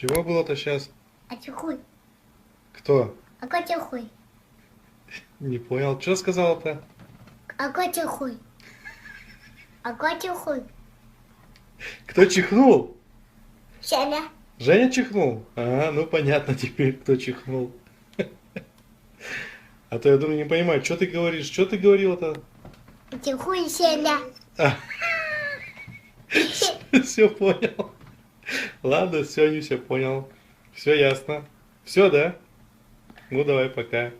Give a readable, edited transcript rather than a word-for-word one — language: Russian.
Чего было-то сейчас? А чё хуй? Кто? А котя хуй? Не понял. Что сказала-то? А котя хуй? А котя хуй? Кто чихнул? Сеня. Женя чихнул? А, ну понятно теперь, кто чихнул. А то я думаю, не понимаю, что ты говоришь? Что ты говорила-то? Котя хуй, Сеня. А, все понял. Ладно, все, не все понял. Все ясно. Все, да? Ну давай, пока.